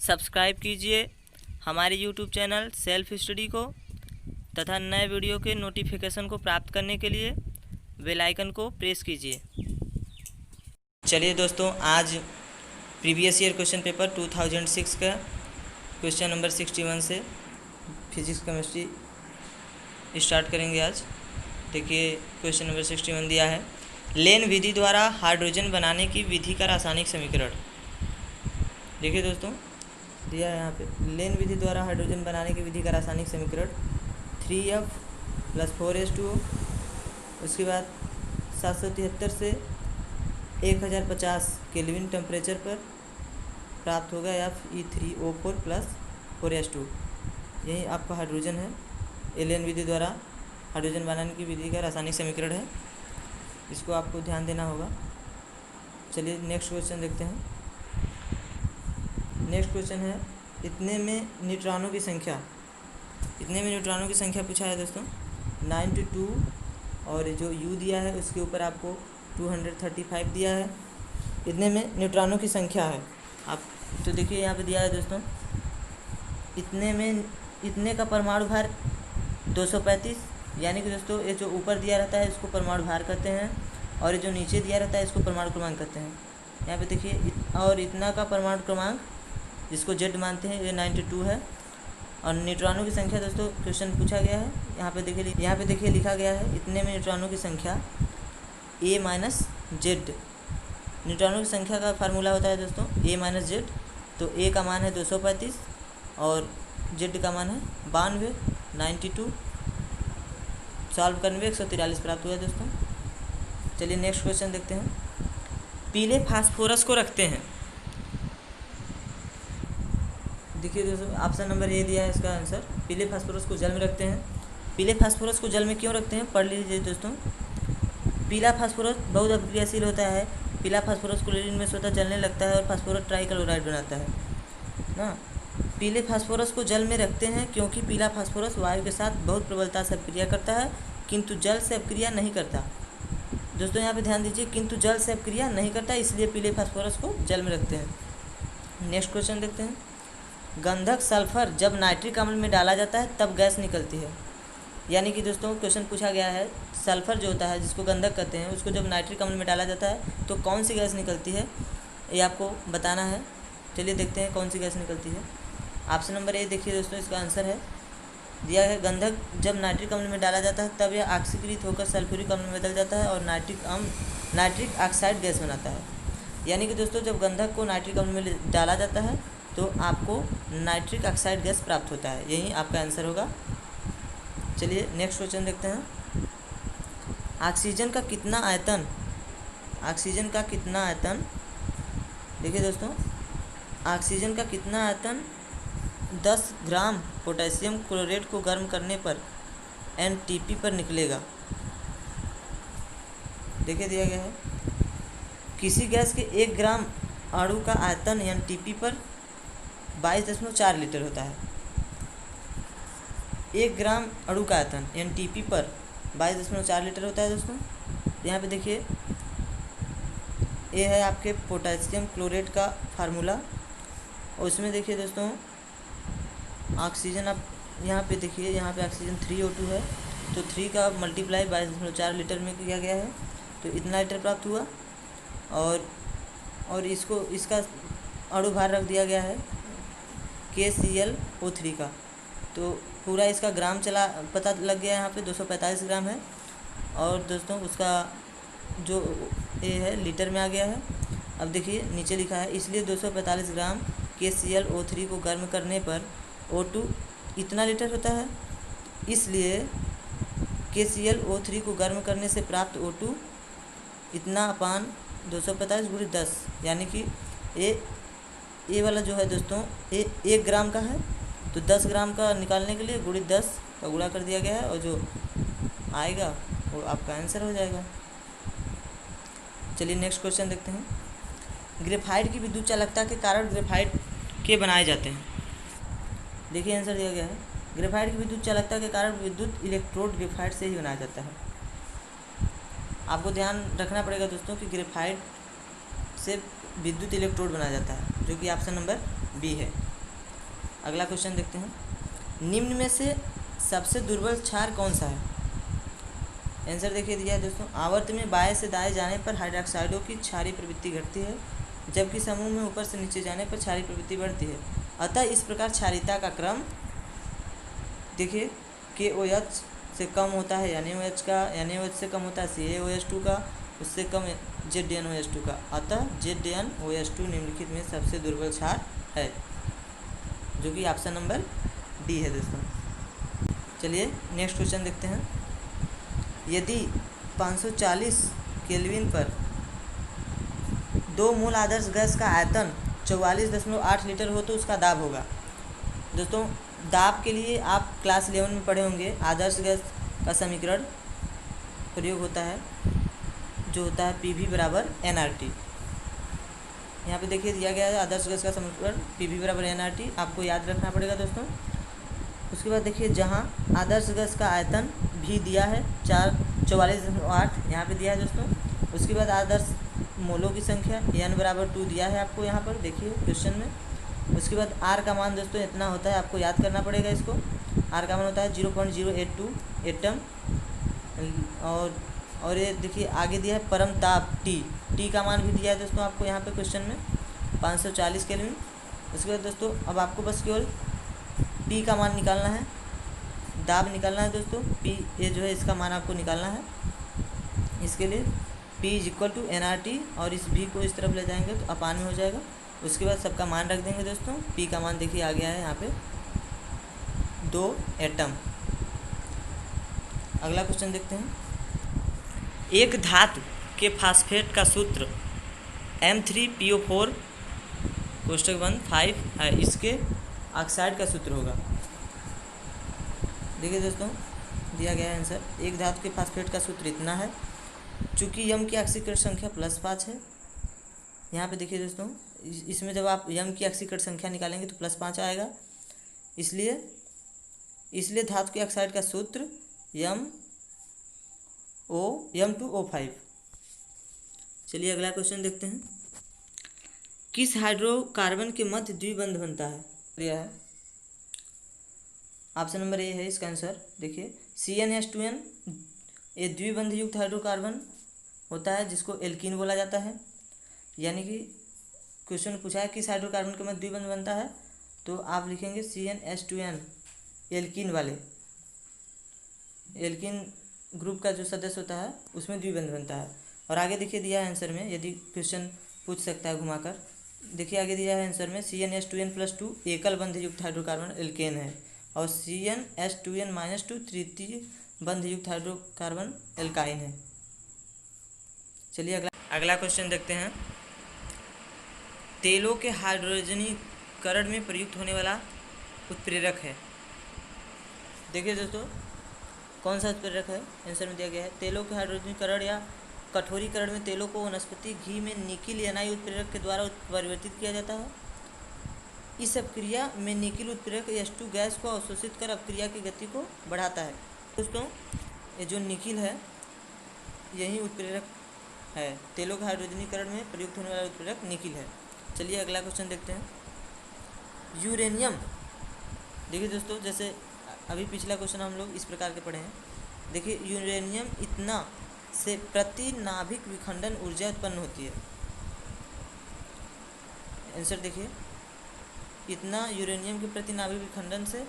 Subscribe कीजिए हमारे YouTube channel self study को तथा नए वीडियो के नोटिफिकेशन को प्राप्त करने के लिए बेल आइकन को प्रेस कीजिए। चलिए दोस्तों, आज प्रीवियस ईयर क्वेश्चन पेपर 2006 का क्वेश्चन नंबर 61 से फिजिक्स केमिस्ट्री स्टार्ट करेंगे। आज देखिए क्वेश्चन नंबर 61 दिया है, लेन विधि द्वारा हाइड्रोजन बनाने की विधि का रासायनिक समीकरण। देखिए दोस्तों, दिया है यहाँ पे, लेन विधि द्वारा हाइड्रोजन बनाने की विधि का रासायनिक समीकरण 3F + 4H2O, उसके बाद 773 से 1050 केल्विन टेम्परेचर पर प्राप्त होगा Fe3O4 + 4H2। यही आपका हाइड्रोजन है। लेन विधि द्वारा हाइड्रोजन बनाने की विधि का रासायनिक समीकरण है, इसको आपको ध्यान देना होगा। चलिए नेक्स्ट क्वेश्चन देखते हैं। नेक्स्ट क्वेश्चन है, इतने में न्यूट्रॉनों की संख्या पूछा है दोस्तों। 92 और जो U दिया है उसके ऊपर आपको 235 दिया है। इतने में न्यूट्रॉनों की संख्या है आप तो देखिए यहाँ पे दिया है दोस्तों, इतने का परमाणु भार 235, यानी कि दोस्तों ये जो ऊपर दिया रहता है इसको परमाणु भार कहते हैं और ये जो नीचे दिया रहता है इसको परमाणु क्रमांक कहते हैं। यहाँ पे देखिए, और इतना का परमाणु क्रमांक जिसको Z मानते हैं ये 92 है। और न्यूट्रॉनों की संख्या दोस्तों क्वेश्चन पूछा गया है, यहाँ पे देखिए लिखा गया है, इतने में न्यूट्रॉनों की संख्या A - Z। न्यूट्रॉनों की संख्या का फार्मूला होता है दोस्तों A - Z। तो A का मान है 235 और Z का मान है 92, 92 सॉल्व करने में 143 प्राप्त हुआ है दोस्तों। चलिए नेक्स्ट क्वेश्चन देखते हैं। पीले फास्फोरस को रखते हैं। देखिए दोस्तों, ऑप्शन नंबर ए दिया है इसका आंसर। पीले फास्फोरस को जल में रखते हैं। पीले फास्फोरस को जल में क्यों रखते हैं, पढ़ लीजिए दोस्तों। पीला फास्फोरस बहुत अभिक्रियाशील होता है। पीला फास्फोरस क्लोरीन में स्वतः जलने लगता है और फास्फोरस ट्राइक्लोराइड बनाता है ना। पीले फास्फोरस को जल में रखते हैं क्योंकि पीला फास्फोरस वायु के साथ बहुत प्रबलता से अभिक्रिया करता है, किंतु जल से अभिक्रिया नहीं करता। दोस्तों यहाँ पे ध्यान दीजिए, किंतु जल से अभिक्रिया नहीं करता, इसलिए पीले फास्फोरस को जल में रखते हैं। नेक्स्ट क्वेश्चन देखते हैं। गंधक सल्फर जब नाइट्रिक अम्ल में डाला जाता है तब गैस निकलती है। यानी कि दोस्तों क्वेश्चन पूछा गया है, सल्फर जो होता है जिसको गंधक कहते हैं, उसको जब नाइट्रिक अम्ल में डाला जाता है तो कौन सी गैस निकलती है, ये आपको बताना है। चलिए देखते हैं कौन सी गैस निकलती है। ऑप्शन नंबर ए देखिए दोस्तों, इसका आंसर है दिया है, गंधक जब नाइट्रिक अम्ल में डाला जाता है तब यह ऑक्सीकृत होकर सल्फ्यूरिक अम्ल में बदल जाता है और नाइट्रिक ऑक्साइड गैस बनाता है। यानी कि दोस्तों जब गंधक को नाइट्रिक अम्ल में डाला जाता है तो आपको नाइट्रिक ऑक्साइड गैस प्राप्त होता है, यही आपका आंसर होगा। चलिए नेक्स्ट क्वेश्चन देखते हैं। ऑक्सीजन का कितना आयतन, देखिए दोस्तों, ऑक्सीजन का कितना आयतन 10 ग्राम पोटेशियम क्लोरेट को गर्म करने पर NTP पर निकलेगा। देखिए दिया गया है, किसी गैस के 1 ग्राम अणु का आयतन NTP पर 22.4 लीटर होता है। 1 ग्राम अणु का आयतन NTP पर 22.4 लीटर होता है दोस्तों। यहाँ पे देखिए, ये है आपके पोटेशियम क्लोरेट का फार्मूला और उसमें देखिए दोस्तों ऑक्सीजन, आप यहाँ पे देखिए, यहाँ पे ऑक्सीजन 3O2 है तो 3 का मल्टीप्लाई 22.4 लीटर में किया गया है तो इतना लीटर प्राप्त हुआ। और इसका अणु भार रख दिया गया है KClO3 का, तो पूरा इसका ग्राम पता लग गया, यहाँ पे 245 ग्राम है। और दोस्तों उसका जो ये है लीटर में आ गया है। अब देखिए नीचे लिखा है, इसलिए 245 ग्राम KClO3 को गर्म करने पर O2 इतना लीटर होता है, इसलिए KClO3 को गर्म करने से प्राप्त O2 इतना अपान 245 × 10, यानी कि ये वाला जो है दोस्तों ये 1 ग्राम का है तो 10 ग्राम का निकालने के लिए × 10 का गुणा कर दिया गया है और जो आएगा वो आपका आंसर हो जाएगा। चलिए नेक्स्ट क्वेश्चन देखते हैं। ग्रेफाइट की विद्युत चालकता के कारण ग्रेफाइट के बनाए जाते हैं। देखिए आंसर दिया गया है, ग्रेफाइट की विद्युत चालकता के कारण विद्युत इलेक्ट्रोड ग्रेफाइट से ही बनाया जाता है। आपको ध्यान रखना पड़ेगा दोस्तों कि ग्रेफाइट से विद्युत इलेक्ट्रोड बनाया जाता है, जो कि ऑप्शन नंबर बी है। अगला क्वेश्चन देखते हैं, निम्न में से सबसे दुर्बल क्षार कौन सा है? आंसर देखिए दिया है दोस्तों, आवर्त में बाएं से दाएं जाने पर हाइड्रोक्साइडों की क्षारीय प्रवृत्ति घटती है, जबकि समूह में ऊपर से नीचे जाने पर क्षारीय प्रवृत्ति बढ़ती है। अतः इस प्रकार क्षारीयता का क्रम देखिए KOH से कम होता है NaOH का, NaOH से कम होता है CaOH2 का, उससे कम ZnOH2 का। अतः ZnOH2 निम्नलिखित में सबसे दुर्बल क्षार है, जो कि ऑप्शन नंबर डी है दोस्तों। चलिए नेक्स्ट क्वेश्चन देखते हैं, यदि 540 केल्विन पर 2 मोल आदर्श गैस का आयतन 44.8 लीटर हो तो उसका दाब होगा। दोस्तों दाब के लिए आप क्लास 11 में पढ़े होंगे, आदर्श गैस का समीकरण प्रयोग होता है जो होता है PV बराबर nRT। यहाँ पे देखिए दिया गया है आदर्श गैस का समीकरण PV बराबर nRT, आपको याद रखना पड़ेगा दोस्तों। उसके बाद देखिए जहाँ आदर्श गैस का आयतन भी दिया है 44.8 यहाँ पे दिया है दोस्तों। उसके बाद आदर्श मोलों की संख्या n बराबर 2 दिया है आपको यहाँ पर देखिए क्वेश्चन में। उसके बाद R का मान दोस्तों इतना होता है, आपको याद करना पड़ेगा इसको। R का मान होता है 0.082 एटम। और ये देखिए आगे दिया है परम ताप T का मान भी दिया है दोस्तों आपको यहाँ पे क्वेश्चन में 540 केल्विन। उसके बाद दोस्तों अब आपको बस केवल P का मान निकालना है, दाब निकालना है दोस्तों। P ये जो है इसका मान आपको निकालना है। इसके लिए P = nRT और इस V को इस तरफ ले जाएंगे तो अपान में हो जाएगा। उसके बाद सबका मान रख देंगे दोस्तों। P का मान देखिए आ गया है यहाँ पे 2 एटम। अगला क्वेश्चन देखते हैं, एक धातु के फास्फेट का सूत्र M3PO4 कोष्टक बंद 5 है, इसके ऑक्साइड का सूत्र होगा। देखिए दोस्तों दिया गया है आंसर, एक धातु के फास्फेट का सूत्र इतना है, चूँकि यम की ऑक्सीकरण संख्या +5 है। यहाँ पे देखिए दोस्तों इसमें जब आप यम की ऑक्सीकरण संख्या निकालेंगे तो +5 आएगा, इसलिए धातु के ऑक्साइड का सूत्र M2O5। चलिए अगला क्वेश्चन देखते हैं, किस हाइड्रोकार्बन के मध्य द्विबंध बनता है? यह है ऑप्शन नंबर ए है इसका आंसर। देखिए CnH2n ये द्विबंध युक्त हाइड्रोकार्बन होता है जिसको एल्कीन बोला जाता है। यानी कि क्वेश्चन पूछा है किस हाइड्रोकार्बन के मध्य द्विबंध बनता है, तो आप लिखेंगे CnH2n एल्कीन वाले, एल्कीन ग्रुप का जो सदस्य होता है उसमें द्विबंध बनता है। और आगे देखिए दिया है आंसर में, यदि क्वेश्चन पूछ सकता है घुमाकर, देखिए आगे दिया है आंसर में CnH2n+2 एकल बंध युक्त हाइड्रोकार्बन एल्केन है और CnH2n-2 तृतीय बंध युक्त हाइड्रोकार्बन एल्काइन है। चलिए अगला क्वेश्चन देखते हैं, तेलों के हाइड्रोजनीकरण में प्रयुक्त होने वाला उत्प्रेरक है। देखिए दोस्तों कौन सा उत्प्रेरक है, आंसर में दिया गया है, तेलों के हाइड्रोजनीकरण या कठोरीकरण में तेलों को वनस्पति घी में निकिल एनआई उत्प्रेरक के द्वारा परिवर्तित किया जाता है। इस अपक्रिया में निकिल उत्प्रेरक H2 गैस को अवशोषित कर अपक्रिया की गति को बढ़ाता है। दोस्तों ये जो निकिल है यही उत्प्रेरक है, तेलों के हाइड्रोजनीकरण में प्रयुक्त होने वाला उत्प्रेरक निकिल है। चलिए अगला क्वेश्चन देखते हैं, यूरेनियम। देखिए दोस्तों जैसे अभी पिछला क्वेश्चन हम लोग इस प्रकार के पढ़े हैं। देखिए यूरेनियम इतना से प्रति नाभिक विखंडन ऊर्जा उत्पन्न होती है। आंसर देखिए, इतना यूरेनियम के प्रति नाभिक विखंडन से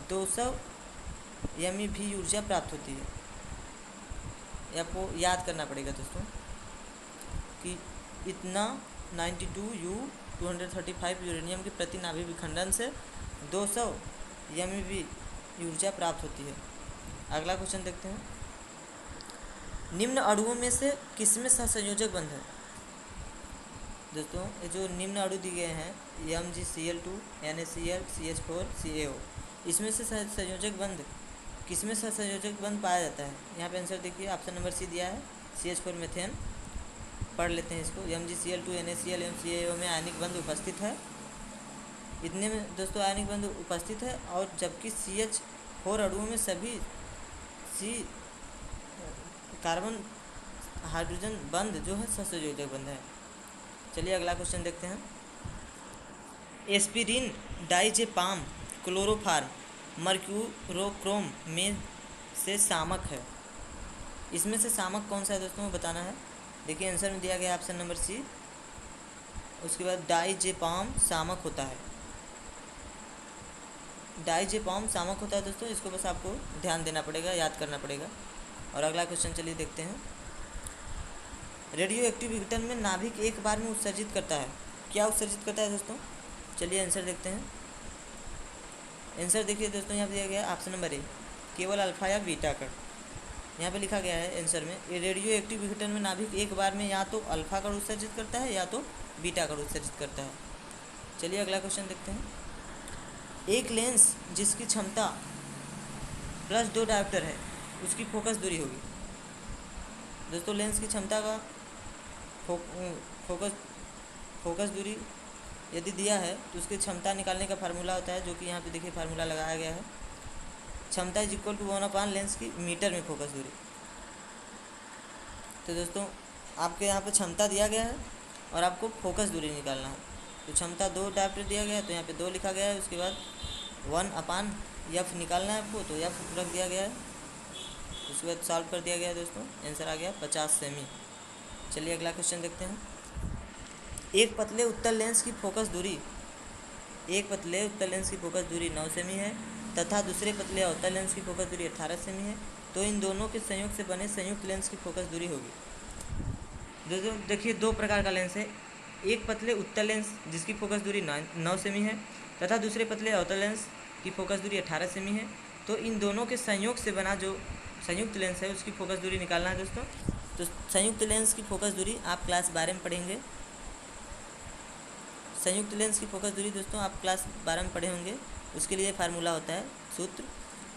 200 MeV ऊर्जा प्राप्त होती है। आपको याद करना पड़ेगा दोस्तों कि इतना 92U235 यूरेनियम के प्रति नाभिक विखंडन से 200 MeV ऊर्जा प्राप्त होती है। अगला क्वेश्चन देखते हैं, निम्न अणुओं में से किसमें सहसंयोजक बंध है? दोस्तों ये जो निम्न अणु दिए गए हैं MgCl2 NaCl CH4 CaO, इसमें से सहसंयोजक बंध किसमें सहसंयोजक बंध पाया जाता है? यहाँ पे आंसर देखिए ऑप्शन नंबर सी दिया है CH4 मीथेन। पढ़ लेते हैं इसको, MgCl2 NaCl एवं CaO में आयनिक बंध उपस्थित है। इतने में दोस्तों आयनिक बंध उपस्थित है, और जबकि CH4 अणुओं में सभी C कार्बन हाइड्रोजन बंध जो है सहसंयोजक बंध है। चलिए अगला क्वेश्चन देखते हैं, एस्पिरिन, डाइजेपाम, क्लोरोफार्म मर्क्यूरोक्रोम में से शामक है। इसमें से शामक कौन सा है दोस्तों, वो बताना है। देखिए आंसर में दिया गया ऑप्शन नंबर सी। उसके बाद डाइजेपाम शामक होता है, डाइजेपाम शामक होता है दोस्तों। इसको बस आपको ध्यान देना पड़ेगा, याद करना पड़ेगा। और अगला क्वेश्चन चलिए देखते हैं। रेडियो एक्टिव विघटन में नाभिक एक बार में उत्सर्जित करता है, क्या उत्सर्जित करता है दोस्तों? चलिए आंसर देखते हैं। आंसर देखिए दोस्तों, यहाँ पे दिया गया ऑप्शन नंबर ए, केवल अल्फा या बीटा कण। यहाँ पे लिखा गया है आंसर में, ये रेडियो एक्टिव विघटन में नाभिक एक बार में या तो अल्फा कण उत्सर्जित करता है या तो बीटा कण उत्सर्जित करता है। चलिए अगला क्वेश्चन देखते हैं। एक लेंस जिसकी क्षमता +2 डायोप्टर है, उसकी फोकस दूरी होगी। दोस्तों लेंस की क्षमता का फोकस दूरी यदि दिया है तो उसकी क्षमता निकालने का फार्मूला होता है, जो कि यहाँ पे देखिए फार्मूला लगाया गया है। क्षमता इज इक्वल टू 1/, लेंस की मीटर में फोकस दूरी। तो दोस्तों आपके यहाँ पे क्षमता दिया गया है और आपको फोकस दूरी निकालना है। तो क्षमता 2 डायोप्टर दिया गया है, तो यहाँ पे 2 लिखा गया है। उसके बाद 1/f निकालना है आपको, तो f रख दिया गया है। उसके बाद सॉल्व कर दिया गया है दोस्तों, आंसर आ गया 50 सेमी। चलिए अगला क्वेश्चन देखते हैं। एक पतले उत्तल लेंस की फोकस दूरी 9 सेमी है तथा दूसरे पतले अवतल लेंस की फोकस दूरी 18 सेमी है, तो इन दोनों के संयोग से बने संयुक्त लेंस की फोकस दूरी होगी। दोस्तों देखिए 2 प्रकार का लेंस है। एक पतले उत्तल लेंस जिसकी फोकस दूरी 9 सेमी है तथा दूसरे पतले अवतल लेंस की फोकस दूरी 18 सेमी है, तो इन दोनों के संयोग से बना जो संयुक्त लेंस है उसकी फोकस दूरी निकालना है दोस्तों। तो संयुक्त लेंस की फोकस दूरी आप क्लास 12 में पढ़ेंगे। संयुक्त लेंस की फोकस दूरी दोस्तों आप क्लास 12 में पढ़े होंगे। उसके लिए फार्मूला होता है, सूत्र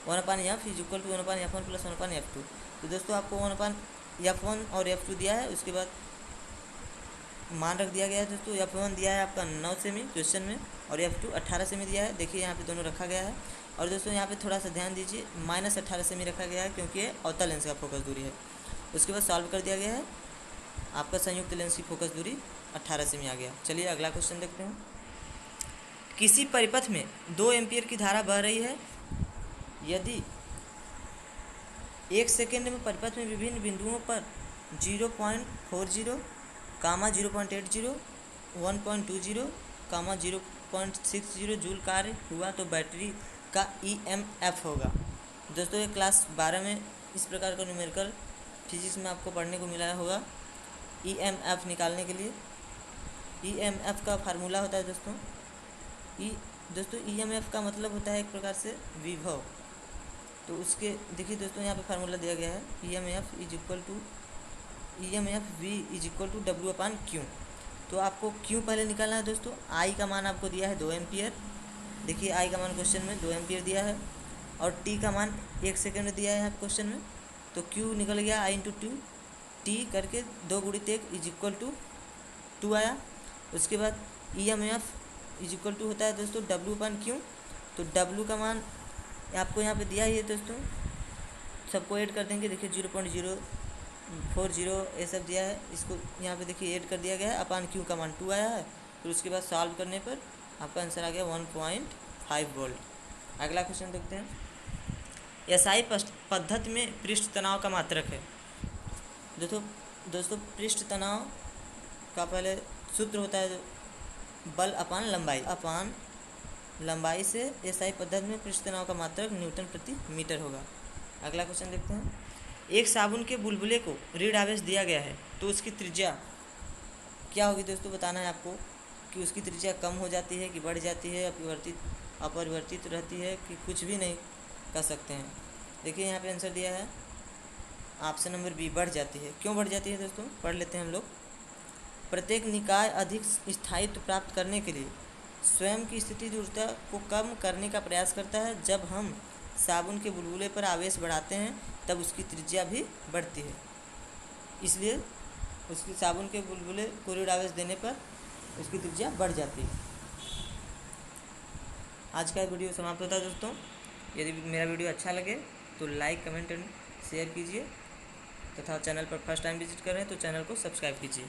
1/f is equal to 1/f1 plus 1/f2। तो दोस्तों आपको 1/f1 और f2 दिया है, उसके बाद मान रख दिया गया है दोस्तों। f1 दिया है आपका 9 सेमी क्वेश्चन में और f2 18 सेमी दिया है। देखिए यहाँ पे दोनों रखा गया है। और दोस्तों यहाँ पे थोड़ा सा ध्यान दीजिए, -18 सेमी रखा गया है क्योंकि ये अवतल लेंस का फोकस दूरी है। उसके बाद सॉल्व कर दिया गया है, आपका संयुक्त लेंस की फोकस दूरी 18 सेमी आ गया। चलिए अगला क्वेश्चन देखते हैं। किसी परिपथ में 2 एम्पियर की धारा बह रही है, यदि 1 सेकेंड में परिपथ में विभिन्न बिंदुओं पर 0.40, 0.80, 1.20, 0.60 जूल कार्य हुआ तो बैटरी का EMF होगा। दोस्तों ये क्लास 12 में इस प्रकार का न्यूमेरिकल फिजिक्स में आपको पढ़ने को मिला होगा। EMF निकालने के लिए EMF का फार्मूला होता है दोस्तों। दोस्तों EMF का मतलब होता है एक प्रकार से विभव। तो उसके देखिए दोस्तों यहाँ पे फार्मूला दिया गया है, EMF V is equal to W/Q। तो आपको Q पहले निकालना है दोस्तों। I का मान आपको दिया है 2 एम्पियर। देखिए I का मान क्वेश्चन में 2 एम्पियर दिया है और T का मान 1 सेकेंड दिया है क्वेश्चन में। तो Q निकल गया I × 2 T करके 2 × 1 इज इक्वल टू 2 आया। उसके बाद EMF इज इक्वल टू होता है दोस्तों W/Q। तो W का मान आपको यहाँ पे दिया ही है दोस्तों, सबको ऐड कर देंगे। देखिए 0.040 ये सब दिया है, इसको यहाँ पे देखिए ऐड कर दिया गया है। अपान Q का मान 2 आया है। फिर उसके बाद सॉल्व करने पर आपका आंसर आ गया 1.5 वोल्ट। अगला क्वेश्चन देखते हैं। SI पद्धति में पृष्ठ तनाव का मात्रक है। दोस्तों पृष्ठ तनाव का पहले सूत्र होता है बल अपान लंबाई से SI पद्धति में पृष्ठ तनाव का मात्रक न्यूटन प्रति मीटर होगा। अगला क्वेश्चन देखते हैं। एक साबुन के बुलबुले को ऋण आवेश दिया गया है तो उसकी त्रिज्या क्या होगी दोस्तों, बताना है आपको कि उसकी त्रिज्या कम हो जाती है कि बढ़ जाती है, अपरिवर्तित रहती है कि कुछ भी नहीं कर सकते हैं। देखिए यहाँ पे आंसर दिया है ऑप्शन नंबर बी, बढ़ जाती है। क्यों बढ़ जाती है दोस्तों, पढ़ लेते हैं हम लोग। प्रत्येक निकाय अधिक स्थायित्व प्राप्त करने के लिए स्वयं की स्थिति ऊर्जा को कम करने का प्रयास करता है। जब हम साबुन के बुलबुले पर आवेश बढ़ाते हैं तब उसकी त्रिज्या भी बढ़ती है, इसलिए उसकी साबुन के बुलबुले को ऋण आवेश देने पर उसकी त्रिज्या बढ़ जाती है। आज का वीडियो समाप्त होता है दोस्तों। यदि मेरा वीडियो अच्छा लगे तो लाइक, कमेंट एंड शेयर कीजिए तथा चैनल पर फर्स्ट टाइम विजिट करें तो चैनल को सब्सक्राइब कीजिए।